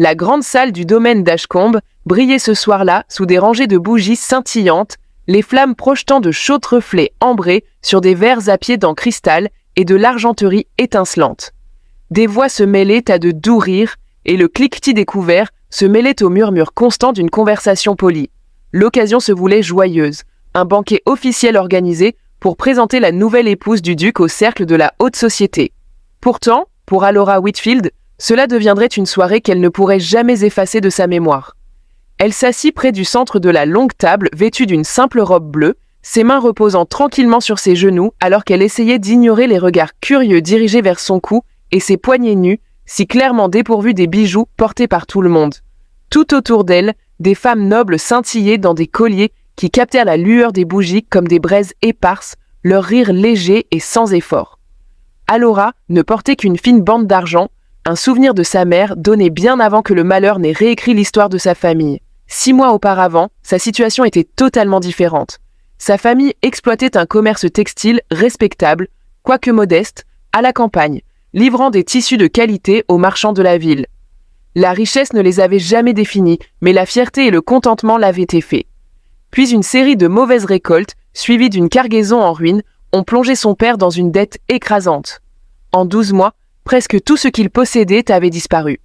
La grande salle du domaine d'Ashcombe brillait ce soir-là sous des rangées de bougies scintillantes, les flammes projetant de chauds reflets ambrés sur des verres à pieds en cristal et de l'argenterie étincelante. Des voix se mêlaient à de doux rires, et le cliquetis des couverts se mêlait au murmure constant d'une conversation polie. L'occasion se voulait joyeuse, un banquet officiel organisé pour présenter la nouvelle épouse du duc au cercle de la haute société. Pourtant, pour Alora Whitfield, cela deviendrait une soirée qu'elle ne pourrait jamais effacer de sa mémoire. Elle s'assit près du centre de la longue table vêtue d'une simple robe bleue, ses mains reposant tranquillement sur ses genoux alors qu'elle essayait d'ignorer les regards curieux dirigés vers son cou et ses poignets nus, si clairement dépourvus des bijoux portés par tout le monde. Tout autour d'elle, des femmes nobles scintillaient dans des colliers qui captèrent la lueur des bougies comme des braises éparses, leur rire léger et sans effort. Alora ne portait qu'une fine bande d'argent, un souvenir de sa mère donné bien avant que le malheur n'ait réécrit l'histoire de sa famille. 6 mois auparavant, sa situation était totalement différente. Sa famille exploitait un commerce textile respectable, quoique modeste, à la campagne, livrant des tissus de qualité aux marchands de la ville. La richesse ne les avait jamais définis, mais la fierté et le contentement l'avaient été fait. Puis une série de mauvaises récoltes, suivies d'une cargaison en ruine, ont plongé son père dans une dette écrasante. En 12 mois, presque tout ce qu'il possédait avait disparu.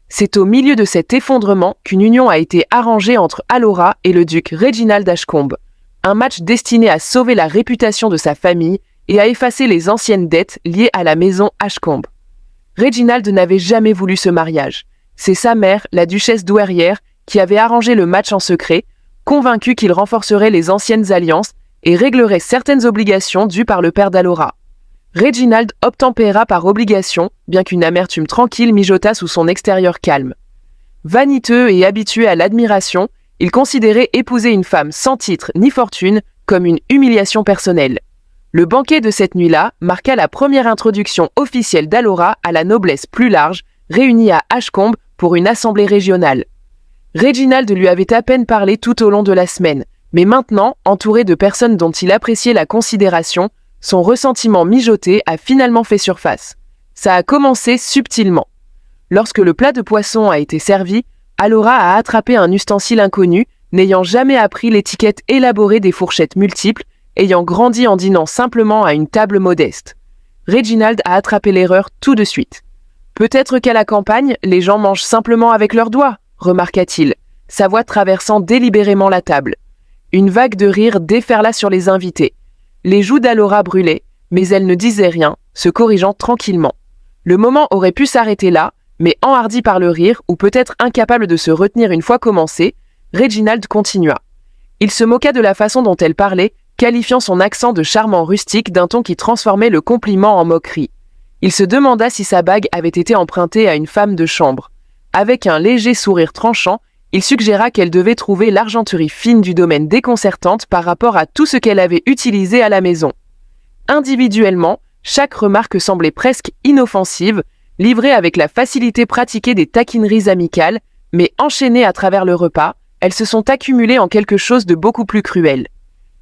C'est au milieu de cet effondrement qu'une union a été arrangée entre Alora et le duc Reginald d'Ashcombe. Un match destiné à sauver la réputation de sa famille et à effacer les anciennes dettes liées à la maison Ashcombe. Reginald n'avait jamais voulu ce mariage. C'est sa mère, la duchesse douairière, qui avait arrangé le match en secret, convaincue qu'il renforcerait les anciennes alliances et réglerait certaines obligations dues par le père d'Alora. Reginald obtempéra par obligation, bien qu'une amertume tranquille mijota sous son extérieur calme. Vaniteux et habitué à l'admiration, il considérait épouser une femme sans titre ni fortune comme une humiliation personnelle. Le banquet de cette nuit-là marqua la première introduction officielle d'Alora à la noblesse plus large, réunie à Ashcombe pour une assemblée régionale. Reginald lui avait à peine parlé tout au long de la semaine, mais maintenant, entouré de personnes dont il appréciait la considération, son ressentiment mijoté a finalement fait surface. Ça a commencé subtilement. Lorsque le plat de poisson a été servi, Alora a attrapé un ustensile inconnu, n'ayant jamais appris l'étiquette élaborée des fourchettes multiples, ayant grandi en dînant simplement à une table modeste. Reginald a attrapé l'erreur tout de suite. Peut-être qu'à la campagne, les gens mangent simplement avec leurs doigts, remarqua-t-il, sa voix traversant délibérément la table. Une vague de rire déferla sur les invités. Les joues d'Alora brûlaient, mais elle ne disait rien, se corrigeant tranquillement. Le moment aurait pu s'arrêter là, mais enhardi par le rire, ou peut-être incapable de se retenir une fois commencé, Reginald continua. Il se moqua de la façon dont elle parlait, qualifiant son accent de charmant rustique d'un ton qui transformait le compliment en moquerie. Il se demanda si sa bague avait été empruntée à une femme de chambre. Avec un léger sourire tranchant, il suggéra qu'elle devait trouver l'argenterie fine du domaine déconcertante par rapport à tout ce qu'elle avait utilisé à la maison. Individuellement, chaque remarque semblait presque inoffensive, livrée avec la facilité pratiquée des taquineries amicales, mais enchaînées à travers le repas, elles se sont accumulées en quelque chose de beaucoup plus cruel.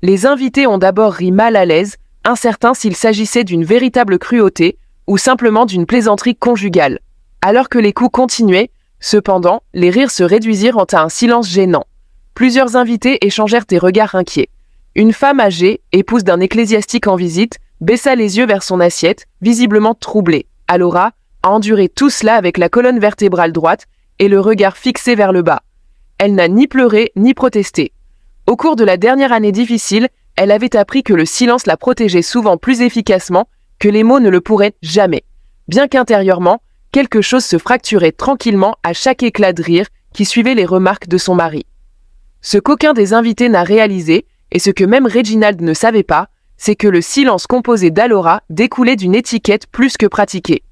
Les invités ont d'abord ri mal à l'aise, incertains s'il s'agissait d'une véritable cruauté ou simplement d'une plaisanterie conjugale. Alors que les coups continuaient, cependant, les rires se réduisirent à un silence gênant. Plusieurs invités échangèrent des regards inquiets. Une femme âgée, épouse d'un ecclésiastique en visite, baissa les yeux vers son assiette, visiblement troublée. Alora a enduré tout cela avec la colonne vertébrale droite et le regard fixé vers le bas. Elle n'a ni pleuré ni protesté. Au cours de la dernière année difficile, elle avait appris que le silence la protégeait souvent plus efficacement que les mots ne le pourraient jamais. Bien qu'intérieurement, quelque chose se fracturait tranquillement à chaque éclat de rire qui suivait les remarques de son mari. Ce qu'aucun des invités n'a réalisé, et ce que même Reginald ne savait pas, c'est que le silence composé d'Alora découlait d'une étiquette plus que pratiquée.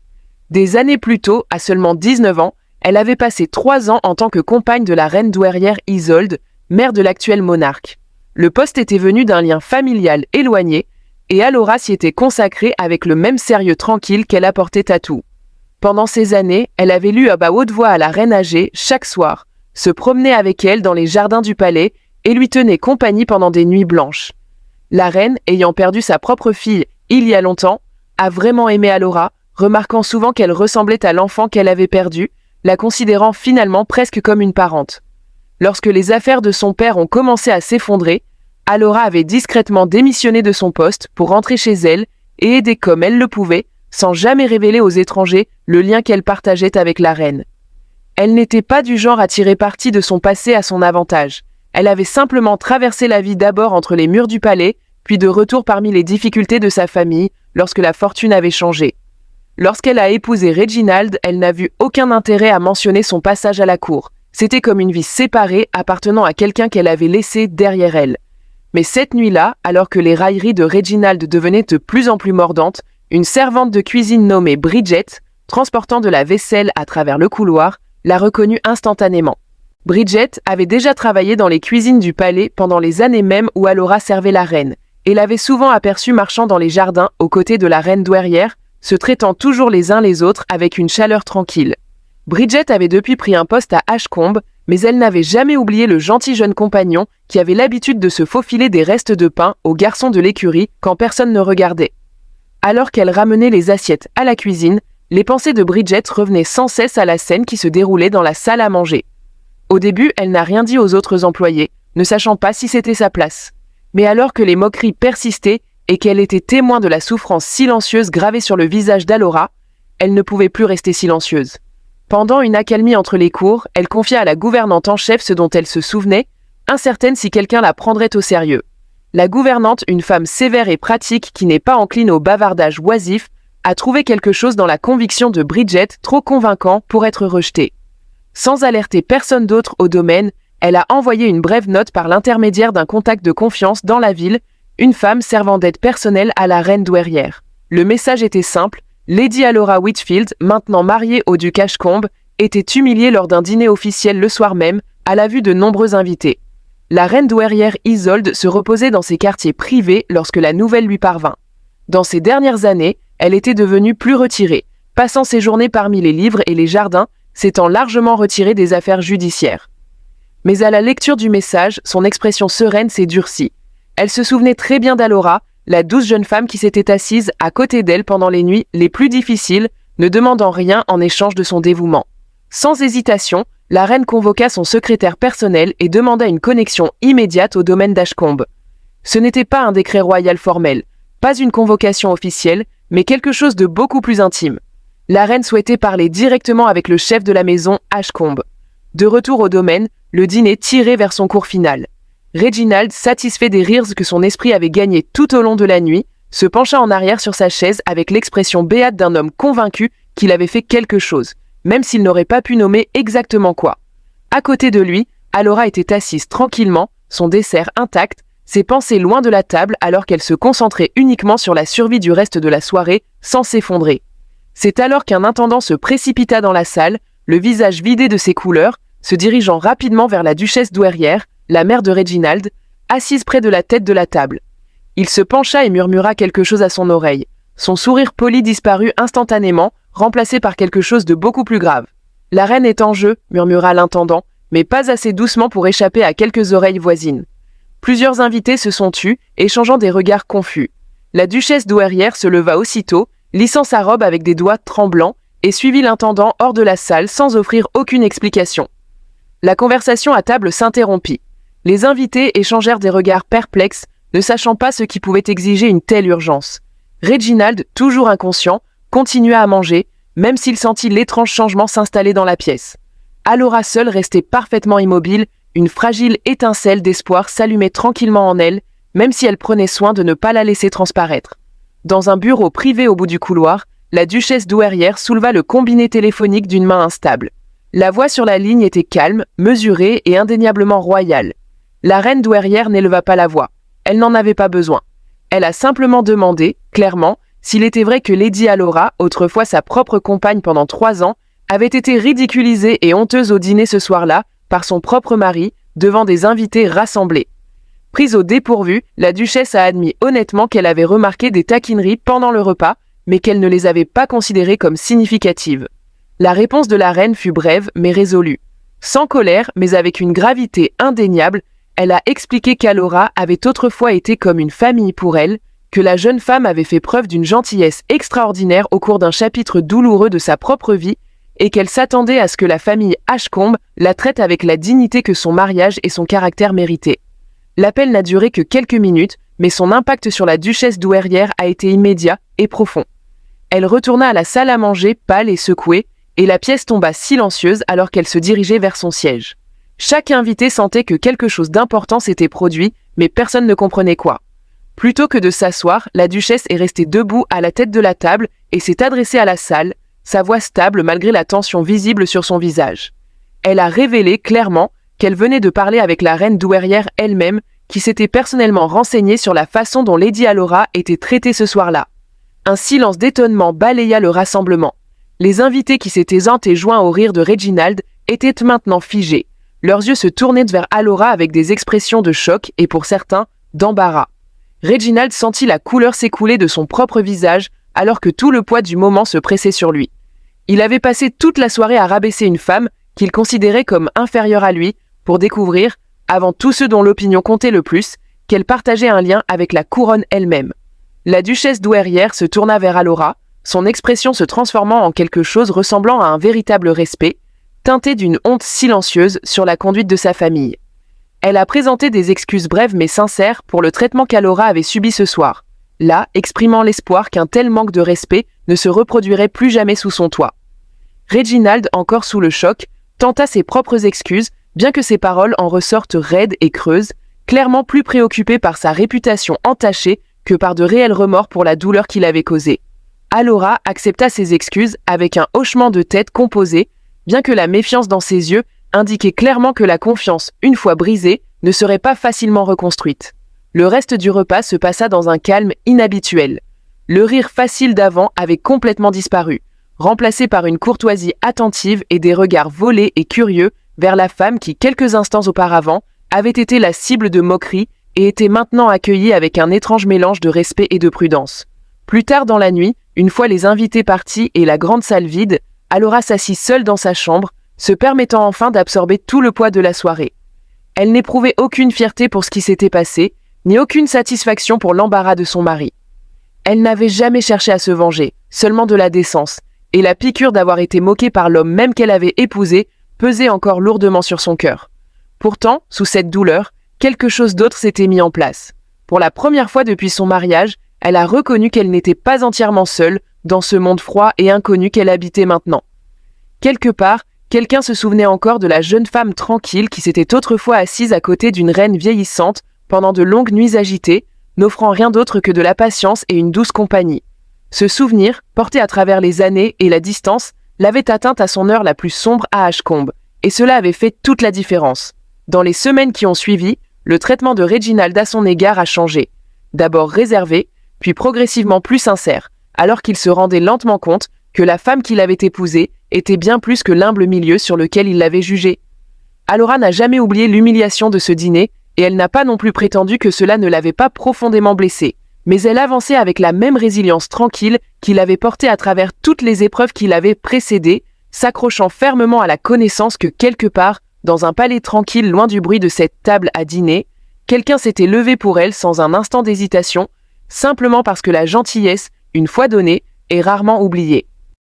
Des années plus tôt, à seulement 19 ans, elle avait passé 3 ans en tant que compagne de la reine douairière Isolde, mère de l'actuel monarque. Le poste était venu d'un lien familial éloigné, et Alora s'y était consacrée avec le même sérieux tranquille qu'elle apportait à tout. Pendant ces années, elle avait lu à haute voix à la reine âgée chaque soir, se promenait avec elle dans les jardins du palais et lui tenait compagnie pendant des nuits blanches. La reine, ayant perdu sa propre fille il y a longtemps, a vraiment aimé Alora, remarquant souvent qu'elle ressemblait à l'enfant qu'elle avait perdu, la considérant finalement presque comme une parente. Lorsque les affaires de son père ont commencé à s'effondrer, Alora avait discrètement démissionné de son poste pour rentrer chez elle et aider comme elle le pouvait, sans jamais révéler aux étrangers le lien qu'elle partageait avec la reine. Elle n'était pas du genre à tirer parti de son passé à son avantage. Elle avait simplement traversé la vie d'abord entre les murs du palais, puis de retour parmi les difficultés de sa famille, lorsque la fortune avait changé. Lorsqu'elle a épousé Reginald, elle n'a vu aucun intérêt à mentionner son passage à la cour. C'était comme une vie séparée appartenant à quelqu'un qu'elle avait laissé derrière elle. Mais cette nuit-là, alors que les railleries de Reginald devenaient de plus en plus mordantes, une servante de cuisine nommée Bridget, transportant de la vaisselle à travers le couloir, l'a reconnue instantanément. Bridget avait déjà travaillé dans les cuisines du palais pendant les années même où Alora servait la reine, et l'avait souvent aperçue marchant dans les jardins aux côtés de la reine douairière, se traitant toujours les uns les autres avec une chaleur tranquille. Bridget avait depuis pris un poste à Ashcombe, mais elle n'avait jamais oublié le gentil jeune compagnon qui avait l'habitude de se faufiler des restes de pain aux garçons de l'écurie quand personne ne regardait. Alors qu'elle ramenait les assiettes à la cuisine, les pensées de Bridget revenaient sans cesse à la scène qui se déroulait dans la salle à manger. Au début, elle n'a rien dit aux autres employés, ne sachant pas si c'était sa place. Mais alors que les moqueries persistaient et qu'elle était témoin de la souffrance silencieuse gravée sur le visage d'Alora, elle ne pouvait plus rester silencieuse. Pendant une accalmie entre les cours, elle confia à la gouvernante en chef ce dont elle se souvenait, incertaine si quelqu'un la prendrait au sérieux. La gouvernante, une femme sévère et pratique qui n'est pas encline au bavardage oisif, a trouvé quelque chose dans la conviction de Bridget trop convaincant pour être rejetée. Sans alerter personne d'autre au domaine, elle a envoyé une brève note par l'intermédiaire d'un contact de confiance dans la ville, une femme servant d'aide personnelle à la reine douairière. Le message était simple: Lady Alora Whitfield, maintenant mariée au duc Ashcombe, était humiliée lors d'un dîner officiel le soir même, à la vue de nombreux invités. La reine douairière Isolde se reposait dans ses quartiers privés lorsque la nouvelle lui parvint. Dans ces dernières années, elle était devenue plus retirée, passant ses journées parmi les livres et les jardins, s'étant largement retirée des affaires judiciaires. Mais à la lecture du message, son expression sereine s'est durcie. Elle se souvenait très bien d'Alora, la douce jeune femme qui s'était assise à côté d'elle pendant les nuits les plus difficiles, ne demandant rien en échange de son dévouement. Sans hésitation, la reine convoqua son secrétaire personnel et demanda une connexion immédiate au domaine d'Ashcombe. Ce n'était pas un décret royal formel, pas une convocation officielle, mais quelque chose de beaucoup plus intime. La reine souhaitait parler directement avec le chef de la maison, Ashcombe. De retour au domaine, le dîner tirait vers son cours final. Reginald, satisfait des rires que son esprit avait gagnés tout au long de la nuit, se pencha en arrière sur sa chaise avec l'expression béate d'un homme convaincu qu'il avait fait quelque chose, même s'il n'aurait pas pu nommer exactement quoi. À côté de lui, Alora était assise tranquillement, son dessert intact, ses pensées loin de la table alors qu'elle se concentrait uniquement sur la survie du reste de la soirée, sans s'effondrer. C'est alors qu'un intendant se précipita dans la salle, le visage vidé de ses couleurs, se dirigeant rapidement vers la duchesse douairière, la mère de Reginald, assise près de la tête de la table. Il se pencha et murmura quelque chose à son oreille. Son sourire poli disparut instantanément, remplacé par quelque chose de beaucoup plus grave. « La reine est en jeu », murmura l'intendant, mais pas assez doucement pour échapper à quelques oreilles voisines. Plusieurs invités se sont tus, échangeant des regards confus. La duchesse douairière se leva aussitôt, lissant sa robe avec des doigts tremblants, et suivit l'intendant hors de la salle sans offrir aucune explication. La conversation à table s'interrompit. Les invités échangèrent des regards perplexes, ne sachant pas ce qui pouvait exiger une telle urgence. Reginald, toujours inconscient, continua à manger, même s'il sentit l'étrange changement s'installer dans la pièce. Alora seule restait parfaitement immobile, une fragile étincelle d'espoir s'allumait tranquillement en elle, même si elle prenait soin de ne pas la laisser transparaître. Dans un bureau privé au bout du couloir, la duchesse douairière souleva le combiné téléphonique d'une main instable. La voix sur la ligne était calme, mesurée et indéniablement royale. La reine douairière n'éleva pas la voix. Elle n'en avait pas besoin. Elle a simplement demandé, clairement, s'il était vrai que Lady Alora, autrefois sa propre compagne pendant 3 ans, avait été ridiculisée et honteuse au dîner ce soir-là, par son propre mari, devant des invités rassemblés. Prise au dépourvu, la duchesse a admis honnêtement qu'elle avait remarqué des taquineries pendant le repas, mais qu'elle ne les avait pas considérées comme significatives. La réponse de la reine fut brève mais résolue. Sans colère, mais avec une gravité indéniable, elle a expliqué qu'Alora avait autrefois été comme une famille pour elle, que la jeune femme avait fait preuve d'une gentillesse extraordinaire au cours d'un chapitre douloureux de sa propre vie, et qu'elle s'attendait à ce que la famille Ashcombe la traite avec la dignité que son mariage et son caractère méritaient. L'appel n'a duré que quelques minutes, mais son impact sur la duchesse douairière a été immédiat et profond. Elle retourna à la salle à manger, pâle et secouée, et la pièce tomba silencieuse alors qu'elle se dirigeait vers son siège. Chaque invité sentait que quelque chose d'important s'était produit, mais personne ne comprenait quoi. Plutôt que de s'asseoir, la duchesse est restée debout à la tête de la table et s'est adressée à la salle, sa voix stable malgré la tension visible sur son visage. Elle a révélé clairement qu'elle venait de parler avec la reine douairière elle-même, qui s'était personnellement renseignée sur la façon dont Lady Allora était traitée ce soir-là. Un silence d'étonnement balaya le rassemblement. Les invités qui s'étaient et joints au rire de Reginald étaient maintenant figés. Leurs yeux se tournaient vers Allora avec des expressions de choc et pour certains, d'embarras. Reginald sentit la couleur s'écouler de son propre visage alors que tout le poids du moment se pressait sur lui. Il avait passé toute la soirée à rabaisser une femme qu'il considérait comme inférieure à lui pour découvrir, avant tous ceux dont l'opinion comptait le plus, qu'elle partageait un lien avec la couronne elle-même. La duchesse douairière se tourna vers Allora, son expression se transformant en quelque chose ressemblant à un véritable respect, teinté d'une honte silencieuse sur la conduite de sa famille. Elle a présenté des excuses brèves mais sincères pour le traitement qu'Allora avait subi ce soir, là exprimant l'espoir qu'un tel manque de respect ne se reproduirait plus jamais sous son toit. Reginald, encore sous le choc, tenta ses propres excuses, bien que ses paroles en ressortent raides et creuses, clairement plus préoccupé par sa réputation entachée que par de réels remords pour la douleur qu'il avait causée. Allora accepta ses excuses avec un hochement de tête composé, bien que la méfiance dans ses yeux indiquait clairement que la confiance, une fois brisée, ne serait pas facilement reconstruite. Le reste du repas se passa dans un calme inhabituel. Le rire facile d'avant avait complètement disparu, remplacé par une courtoisie attentive et des regards volés et curieux vers la femme qui, quelques instants auparavant, avait été la cible de moqueries et était maintenant accueillie avec un étrange mélange de respect et de prudence. Plus tard dans la nuit, une fois les invités partis et la grande salle vide, Allora s'assit seule dans sa chambre, se permettant enfin d'absorber tout le poids de la soirée. Elle n'éprouvait aucune fierté pour ce qui s'était passé, ni aucune satisfaction pour l'embarras de son mari. Elle n'avait jamais cherché à se venger, seulement de la décence, et la piqûre d'avoir été moquée par l'homme même qu'elle avait épousé pesait encore lourdement sur son cœur. Pourtant, sous cette douleur, quelque chose d'autre s'était mis en place. Pour la première fois depuis son mariage, elle a reconnu qu'elle n'était pas entièrement seule dans ce monde froid et inconnu qu'elle habitait maintenant. Quelque part, quelqu'un se souvenait encore de la jeune femme tranquille qui s'était autrefois assise à côté d'une reine vieillissante pendant de longues nuits agitées, n'offrant rien d'autre que de la patience et une douce compagnie. Ce souvenir, porté à travers les années et la distance, l'avait atteinte à son heure la plus sombre à Ashcombe, et cela avait fait toute la différence. Dans les semaines qui ont suivi, le traitement de Reginald à son égard a changé. D'abord réservé, puis progressivement plus sincère, alors qu'il se rendait lentement compte que la femme qu'il avait épousée était bien plus que l'humble milieu sur lequel il l'avait jugée. Allora n'a jamais oublié l'humiliation de ce dîner, et elle n'a pas non plus prétendu que cela ne l'avait pas profondément blessée, mais elle avançait avec la même résilience tranquille qui l'avait portée à travers toutes les épreuves qui l'avaient précédée, s'accrochant fermement à la connaissance que quelque part, dans un palais tranquille loin du bruit de cette table à dîner, quelqu'un s'était levé pour elle sans un instant d'hésitation, simplement parce que la gentillesse, une fois donnée, est rarement oubliée.